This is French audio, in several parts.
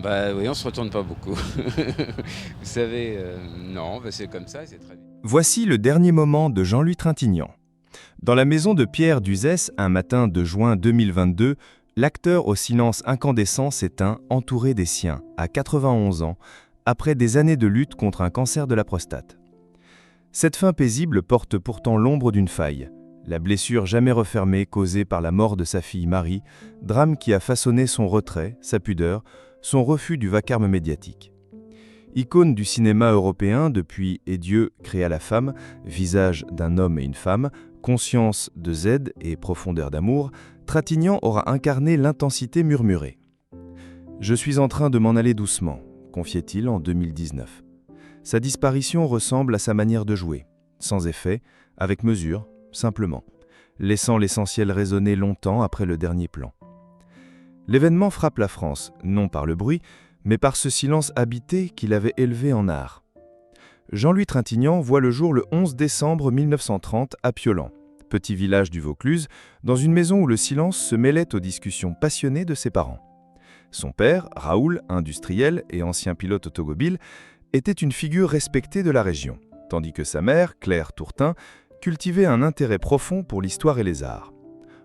Bah oui, on se retourne pas beaucoup. Vous savez, non, bah, c'est comme ça, c'est très bien. Voici le dernier moment de Jean-Louis Trintignant. Dans la maison de Pierre Duzès, un matin de juin 2022, l'acteur au silence incandescent s'éteint, entouré des siens, à 91 ans, après des années de lutte contre un cancer de la prostate. Cette fin paisible porte pourtant l'ombre d'une faille, la blessure jamais refermée causée par la mort de sa fille Marie, drame qui a façonné son retrait, sa pudeur, son refus du vacarme médiatique. Icône du cinéma européen depuis Et Dieu créa la femme, visage d'un homme et une femme, conscience de Z et profondeur d'amour, Trintignant aura incarné l'intensité murmurée. « Je suis en train de m'en aller doucement », confiait-il en 2019. Sa disparition ressemble à sa manière de jouer, sans effet, avec mesure, simplement, laissant l'essentiel résonner longtemps après le dernier plan. L'événement frappe la France, non par le bruit, mais par ce silence habité qu'il avait élevé en art. Jean-Louis Trintignant voit le jour le 11 décembre 1930 à Piolan, petit village du Vaucluse, dans une maison où le silence se mêlait aux discussions passionnées de ses parents. Son père, Raoul, industriel et ancien pilote automobile, était une figure respectée de la région, tandis que sa mère, Claire Tourtin, cultivait un intérêt profond pour l'histoire et les arts.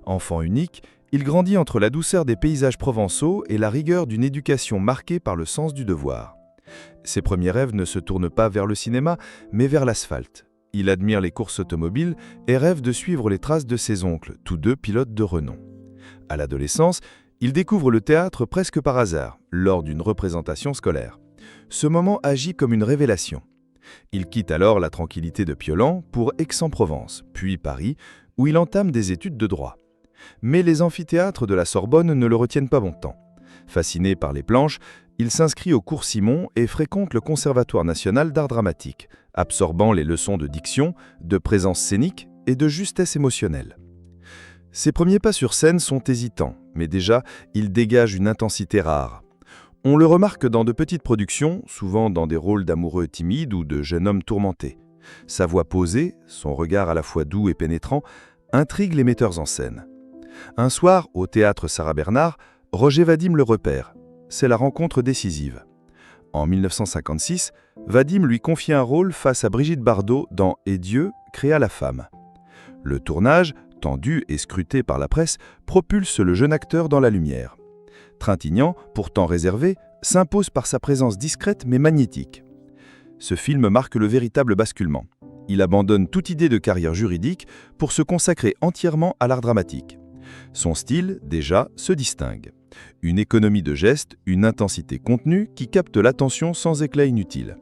Enfant unique, il grandit entre la douceur des paysages provençaux et la rigueur d'une éducation marquée par le sens du devoir. Ses premiers rêves ne se tournent pas vers le cinéma, mais vers l'asphalte. Il admire les courses automobiles et rêve de suivre les traces de ses oncles, tous deux pilotes de renom. À l'adolescence, il découvre le théâtre presque par hasard, lors d'une représentation scolaire. Ce moment agit comme une révélation. Il quitte alors la tranquillité de Piolan pour Aix-en-Provence, puis Paris, où il entame des études de droit. Mais les amphithéâtres de la Sorbonne ne le retiennent pas longtemps. Fasciné par les planches, il s'inscrit au cours Simon et fréquente le Conservatoire national d'art dramatique, absorbant les leçons de diction, de présence scénique et de justesse émotionnelle. Ses premiers pas sur scène sont hésitants, mais déjà, il dégage une intensité rare. On le remarque dans de petites productions, souvent dans des rôles d'amoureux timides ou de jeune homme tourmenté. Sa voix posée, son regard à la fois doux et pénétrant, intrigue les metteurs en scène. Un soir, au théâtre Sarah Bernard, Roger Vadim le repère. C'est la rencontre décisive. En 1956, Vadim lui confie un rôle face à Brigitte Bardot dans Et Dieu créa la femme. Le tournage, tendu et scruté par la presse, propulse le jeune acteur dans la lumière. Trintignant, pourtant réservé, s'impose par sa présence discrète mais magnétique. Ce film marque le véritable basculement. Il abandonne toute idée de carrière juridique pour se consacrer entièrement à l'art dramatique. Son style, déjà, se distingue. Une économie de gestes, une intensité contenue qui capte l'attention sans éclat inutile.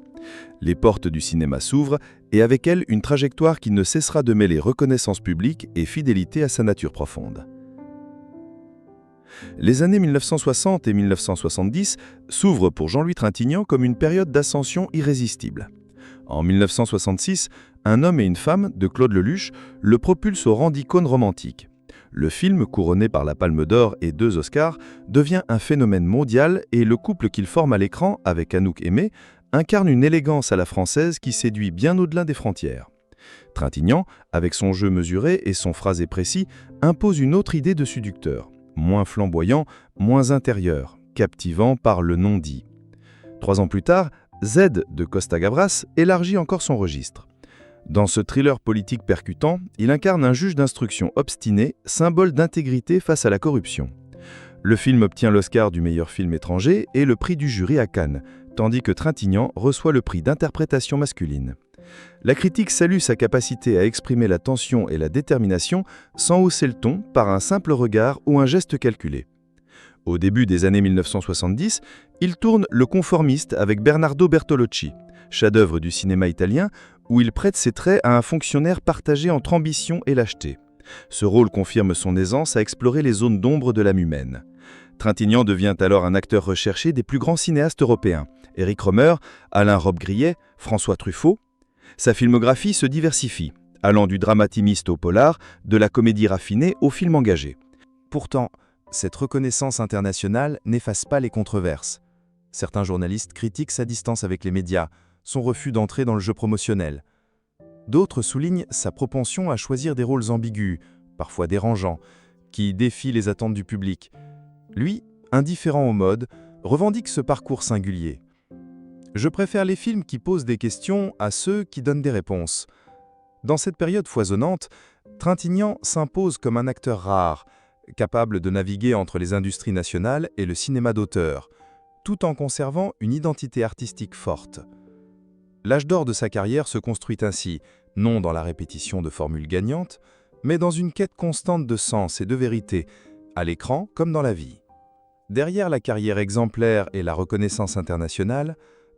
Les portes du cinéma s'ouvrent et avec elles une trajectoire qui ne cessera de mêler reconnaissance publique et fidélité à sa nature profonde. Les années 1960 et 1970 s'ouvrent pour Jean-Louis Trintignant comme une période d'ascension irrésistible. En 1966, Un homme et une femme de Claude Lelouch le propulse au rang d'icône romantique. Le film, couronné par la Palme d'Or et 2 Oscars, devient un phénomène mondial et le couple qu'il forme à l'écran avec Anouk Aimée incarne une élégance à la française qui séduit bien au-delà des frontières. Trintignant, avec son jeu mesuré et son phrasé précis, impose une autre idée de séducteur, moins flamboyant, moins intérieur, captivant par le non-dit. 3 ans plus tard, Z de Costa Gavras élargit encore son registre. Dans ce thriller politique percutant, il incarne un juge d'instruction obstiné, symbole d'intégrité face à la corruption. Le film obtient l'Oscar du meilleur film étranger et le prix du jury à Cannes, tandis que Trintignant reçoit le prix d'interprétation masculine. La critique salue sa capacité à exprimer la tension et la détermination sans hausser le ton par un simple regard ou un geste calculé. Au début des années 1970, il tourne Le Conformiste avec Bernardo Bertolucci, chef-d'œuvre du cinéma italien, où il prête ses traits à un fonctionnaire partagé entre ambition et lâcheté. Ce rôle confirme son aisance à explorer les zones d'ombre de l'âme humaine. Trintignant devient alors un acteur recherché des plus grands cinéastes européens, Éric Rohmer, Alain Robbe-Grillet, François Truffaut. Sa filmographie se diversifie, allant du drame intimiste au polar, de la comédie raffinée au film engagé. Pourtant, cette reconnaissance internationale n'efface pas les controverses. Certains journalistes critiquent sa distance avec les médias, son refus d'entrer dans le jeu promotionnel. D'autres soulignent sa propension à choisir des rôles ambigus, parfois dérangeants, qui défient les attentes du public. Lui, indifférent aux modes, revendique ce parcours singulier. Je préfère les films qui posent des questions à ceux qui donnent des réponses. Dans cette période foisonnante, Trintignant s'impose comme un acteur rare, capable de naviguer entre les industries nationales et le cinéma d'auteur, tout en conservant une identité artistique forte. L'âge d'or de sa carrière se construit ainsi, non dans la répétition de formules gagnantes, mais dans une quête constante de sens et de vérité, à l'écran comme dans la vie. Derrière la carrière exemplaire et la reconnaissance internationale,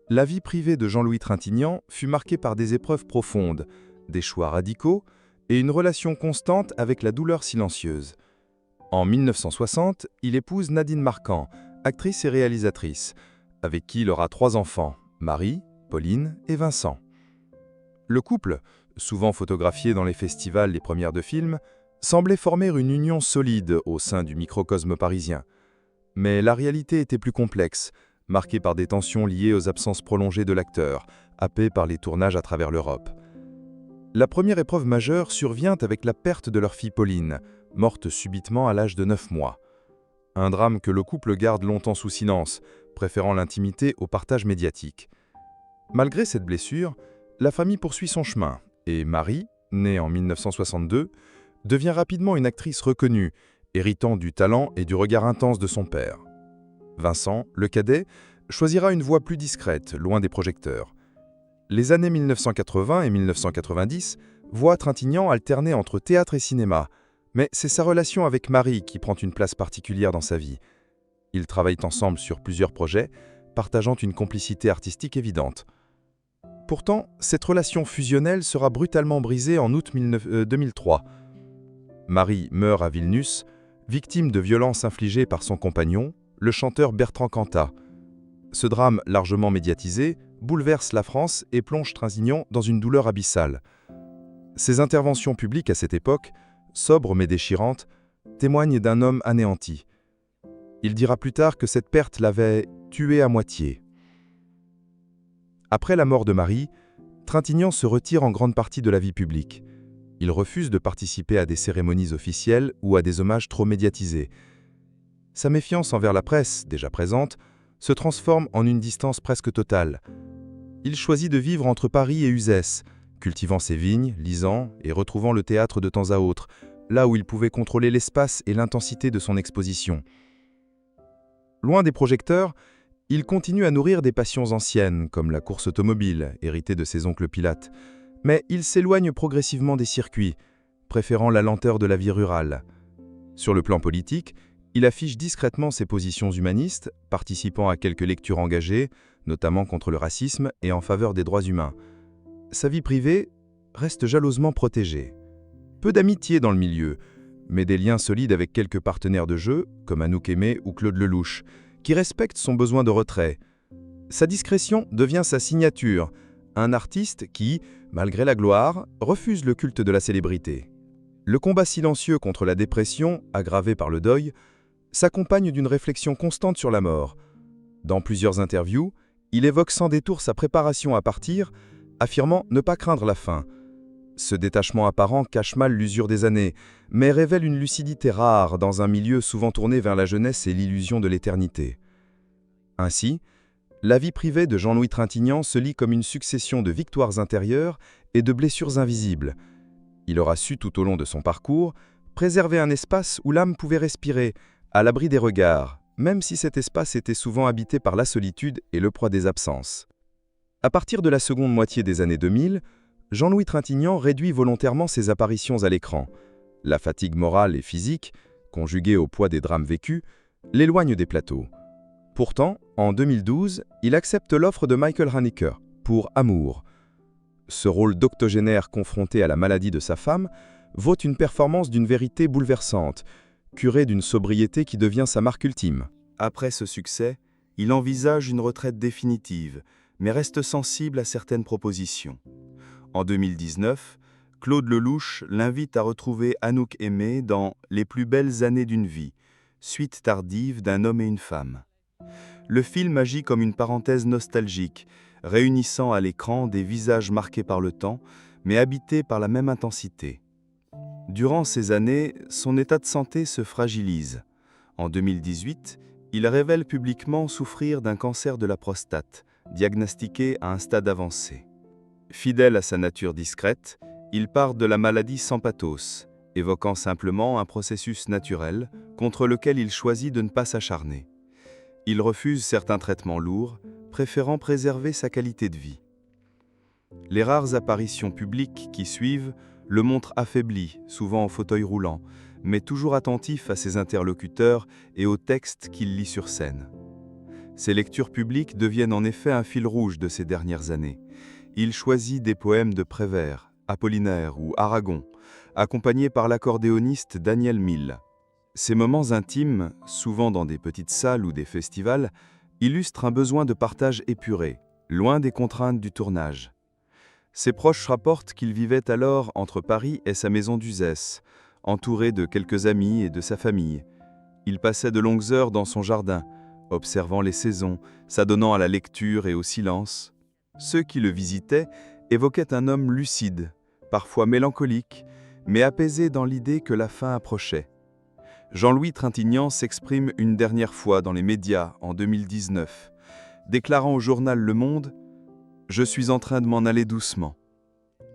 la vie privée de Jean-Louis Trintignant fut marquée par des épreuves profondes, des choix radicaux et une relation constante avec la douleur silencieuse. En 1960, il épouse Nadine Marquand, actrice et réalisatrice, avec qui il aura 3 enfants, Marie, Pauline et Vincent. Le couple, souvent photographié dans les festivals les premières de films, semblait former une union solide au sein du microcosme parisien. Mais la réalité était plus complexe, marquée par des tensions liées aux absences prolongées de l'acteur, happé par les tournages à travers l'Europe. La première épreuve majeure survient avec la perte de leur fille Pauline, morte subitement à l'âge de 9 mois. Un drame que le couple garde longtemps sous silence, préférant l'intimité au partage médiatique. Malgré cette blessure, la famille poursuit son chemin et Marie, née en 1962, devient rapidement une actrice reconnue, héritant du talent et du regard intense de son père. Vincent, le cadet, choisira une voie plus discrète, loin des projecteurs. Les années 1980 et 1990 voient Trintignant alterner entre théâtre et cinéma, mais c'est sa relation avec Marie qui prend une place particulière dans sa vie. Ils travaillent ensemble sur plusieurs projets, partageant une complicité artistique évidente. Pourtant, cette relation fusionnelle sera brutalement brisée en août 2003. Marie meurt à Vilnius, victime de violences infligées par son compagnon, le chanteur Bertrand Cantat. Ce drame largement médiatisé bouleverse la France et plonge Trintignant dans une douleur abyssale. Ses interventions publiques à cette époque, sobres mais déchirantes, témoignent d'un homme anéanti. Il dira plus tard que cette perte l'avait tué à moitié. Après la mort de Marie, Trintignant se retire en grande partie de la vie publique. Il refuse de participer à des cérémonies officielles ou à des hommages trop médiatisés. Sa méfiance envers la presse, déjà présente, se transforme en une distance presque totale. Il choisit de vivre entre Paris et Uzès, cultivant ses vignes, lisant et retrouvant le théâtre de temps à autre, là où il pouvait contrôler l'espace et l'intensité de son exposition. Loin des projecteurs, il continue à nourrir des passions anciennes, comme la course automobile, héritée de ses oncles Pilates, mais il s'éloigne progressivement des circuits, préférant la lenteur de la vie rurale. Sur le plan politique, il affiche discrètement ses positions humanistes, participant à quelques lectures engagées, notamment contre le racisme et en faveur des droits humains. Sa vie privée reste jalousement protégée. Peu d'amitié dans le milieu, mais des liens solides avec quelques partenaires de jeu, comme Anouk Aimée ou Claude Lelouch, qui respectent son besoin de retrait. Sa discrétion devient sa signature, un artiste qui, malgré la gloire, refuse le culte de la célébrité. Le combat silencieux contre la dépression, aggravé par le deuil, s'accompagne d'une réflexion constante sur la mort. Dans plusieurs interviews, il évoque sans détour sa préparation à partir, affirmant ne pas craindre la fin. Ce détachement apparent cache mal l'usure des années, mais révèle une lucidité rare dans un milieu souvent tourné vers la jeunesse et l'illusion de l'éternité. Ainsi, la vie privée de Jean-Louis Trintignant se lit comme une succession de victoires intérieures et de blessures invisibles. Il aura su tout au long de son parcours préserver un espace où l'âme pouvait respirer, à l'abri des regards, même si cet espace était souvent habité par la solitude et le poids des absences. À partir de la seconde moitié des années 2000, Jean-Louis Trintignant réduit volontairement ses apparitions à l'écran. La fatigue morale et physique, conjuguée au poids des drames vécus, l'éloigne des plateaux. Pourtant, en 2012, il accepte l'offre de Michael Haneke pour Amour. Ce rôle d'octogénaire confronté à la maladie de sa femme vaut une performance d'une vérité bouleversante, curé d'une sobriété qui devient sa marque ultime. Après ce succès, il envisage une retraite définitive, mais reste sensible à certaines propositions. En 2019, Claude Lelouch l'invite à retrouver Anouk Aimée dans « Les plus belles années d'une vie », suite tardive d'un homme et une femme. Le film agit comme une parenthèse nostalgique, réunissant à l'écran des visages marqués par le temps, mais habités par la même intensité. Durant ces années, son état de santé se fragilise. En 2018, Il révèle publiquement souffrir d'un cancer de la prostate, diagnostiqué à un stade avancé. Fidèle à sa nature discrète, il part de la maladie sans pathos, évoquant simplement un processus naturel contre lequel il choisit de ne pas s'acharner. Il refuse certains traitements lourds, préférant préserver sa qualité de vie. Les rares apparitions publiques qui suivent le montrent affaibli, souvent en fauteuil roulant, mais toujours attentif à ses interlocuteurs et aux textes qu'il lit sur scène. Ses lectures publiques deviennent en effet un fil rouge de ces dernières années. Il choisit des poèmes de Prévert, Apollinaire ou Aragon, accompagnés par l'accordéoniste Daniel Mille. Ces moments intimes, souvent dans des petites salles ou des festivals, illustrent un besoin de partage épuré, loin des contraintes du tournage. Ses proches rapportent qu'il vivait alors entre Paris et sa maison d'Uzès, entouré de quelques amis et de sa famille. Il passait de longues heures dans son jardin, observant les saisons, s'adonnant à la lecture et au silence. Ceux qui le visitaient évoquaient un homme lucide, parfois mélancolique, mais apaisé dans l'idée que la fin approchait. Jean-Louis Trintignant s'exprime une dernière fois dans les médias en 2019, déclarant au journal Le Monde « Je suis en train de m'en aller doucement ».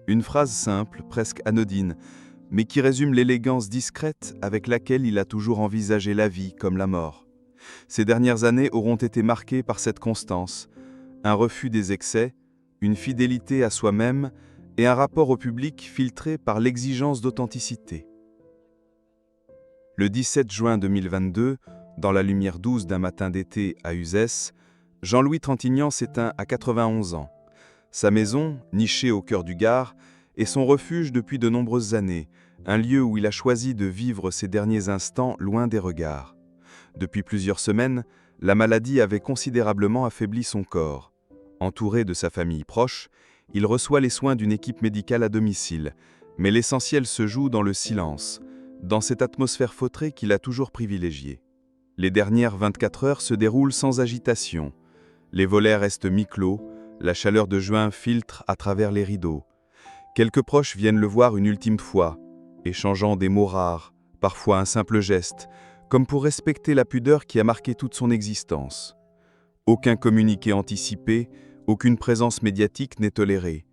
Une phrase simple, presque anodine, mais qui résume l'élégance discrète avec laquelle il a toujours envisagé la vie comme la mort. Ces dernières années auront été marquées par cette constance, un refus des excès, une fidélité à soi-même et un rapport au public filtré par l'exigence d'authenticité. Le 17 juin 2022, dans la lumière douce d'un matin d'été à Uzès, Jean-Louis Trintignant s'éteint à 91 ans. Sa maison, nichée au cœur du Gard, est son refuge depuis de nombreuses années, un lieu où il a choisi de vivre ses derniers instants loin des regards. Depuis plusieurs semaines, la maladie avait considérablement affaibli son corps. Entouré de sa famille proche, il reçoit les soins d'une équipe médicale à domicile, mais l'essentiel se joue dans le silence, dans cette atmosphère feutrée qu'il a toujours privilégiée. Les dernières 24 heures se déroulent sans agitation. Les volets restent mi-clos, la chaleur de juin filtre à travers les rideaux. Quelques proches viennent le voir une ultime fois, échangeant des mots rares, parfois un simple geste, comme pour respecter la pudeur qui a marqué toute son existence. Aucun communiqué anticipé, aucune présence médiatique n'est tolérée.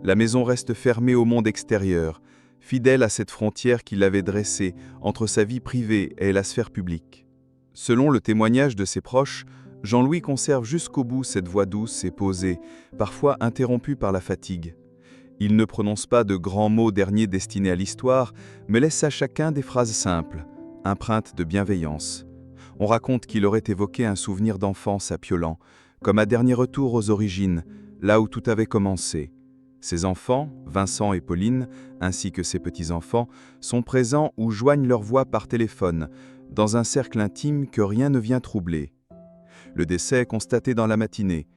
La maison reste fermée au monde extérieur, fidèle à cette frontière qu'il avait dressée entre sa vie privée et la sphère publique. Selon le témoignage de ses proches, Jean-Louis conserve jusqu'au bout cette voix douce et posée, parfois interrompue par la fatigue. Il ne prononce pas de grands mots derniers destinés à l'histoire, mais laisse à chacun des phrases simples, empreintes de bienveillance. On raconte qu'il aurait évoqué un souvenir d'enfance à Piolan, comme un dernier retour aux origines, là où tout avait commencé. Ses enfants, Vincent et Pauline, ainsi que ses petits-enfants, sont présents ou joignent leur voix par téléphone, dans un cercle intime que rien ne vient troubler. Le décès est constaté dans la matinée.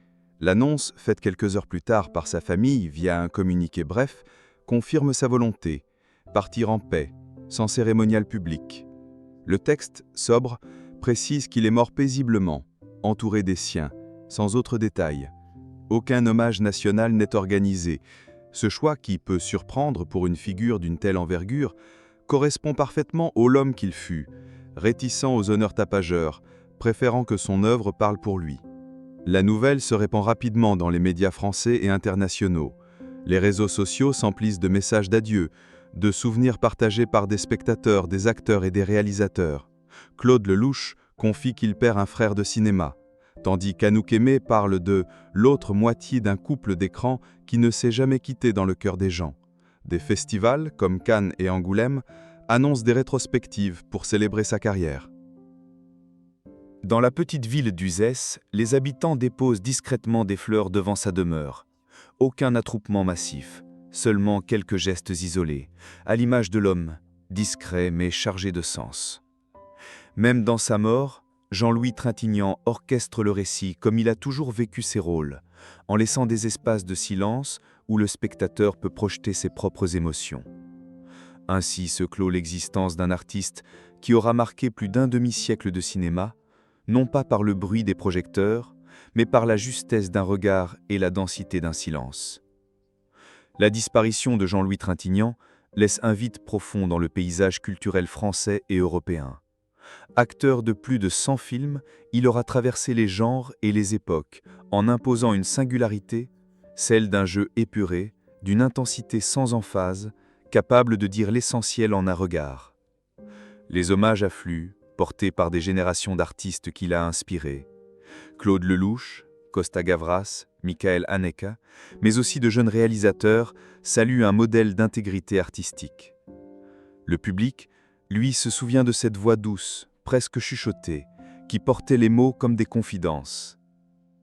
L'annonce, faite quelques heures plus tard par sa famille via un communiqué bref, confirme sa volonté, partir en paix, sans cérémonial public. Le texte, sobre, précise qu'il est mort paisiblement, entouré des siens, sans autre détail. Aucun hommage national n'est organisé. Ce choix, qui peut surprendre pour une figure d'une telle envergure, correspond parfaitement au l'homme qu'il fut, réticent aux honneurs tapageurs, préférant que son œuvre parle pour lui. La nouvelle se répand rapidement dans les médias français et internationaux. Les réseaux sociaux s'emplissent de messages d'adieu, de souvenirs partagés par des spectateurs, des acteurs et des réalisateurs. Claude Lelouch confie qu'il perd un frère de cinéma, tandis qu'Anouk Aimée parle de l'autre moitié d'un couple d'écran qui ne s'est jamais quitté dans le cœur des gens. Des festivals, comme Cannes et Angoulême, annoncent des rétrospectives pour célébrer sa carrière. Dans la petite ville d'Uzès, les habitants déposent discrètement des fleurs devant sa demeure. Aucun attroupement massif, seulement quelques gestes isolés, à l'image de l'homme, discret mais chargé de sens. Même dans sa mort, Jean-Louis Trintignant orchestre le récit comme il a toujours vécu ses rôles, en laissant des espaces de silence où le spectateur peut projeter ses propres émotions. Ainsi se clôt l'existence d'un artiste qui aura marqué plus d'un demi-siècle de cinéma, non pas par le bruit des projecteurs, mais par la justesse d'un regard et la densité d'un silence. La disparition de Jean-Louis Trintignant laisse un vide profond dans le paysage culturel français et européen. Acteur de plus de 100 films, il aura traversé les genres et les époques, en imposant une singularité, celle d'un jeu épuré, d'une intensité sans emphase, capable de dire l'essentiel en un regard. Les hommages affluent, portés par des générations d'artistes qu'il a inspirés. Claude Lelouch, Costa Gavras, Michael Haneke, mais aussi de jeunes réalisateurs, saluent un modèle d'intégrité artistique. Le public, lui, se souvient de cette voix douce, presque chuchotée, qui portait les mots comme des confidences.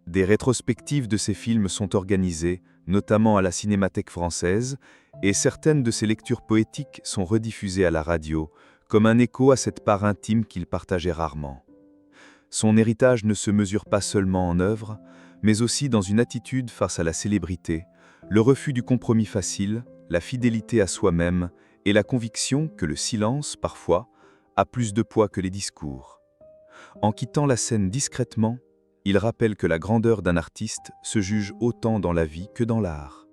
Des rétrospectives de ces films sont organisées, notamment à la Cinémathèque française, et certaines de ses lectures poétiques sont rediffusées à la radio, comme un écho à cette part intime qu'il partageait rarement. Son héritage ne se mesure pas seulement en œuvre, mais aussi dans une attitude face à la célébrité, le refus du compromis facile, la fidélité à soi-même et la conviction que le silence, parfois, a plus de poids que les discours. En quittant la scène discrètement, il rappelle que la grandeur d'un artiste se juge autant dans la vie que dans l'art.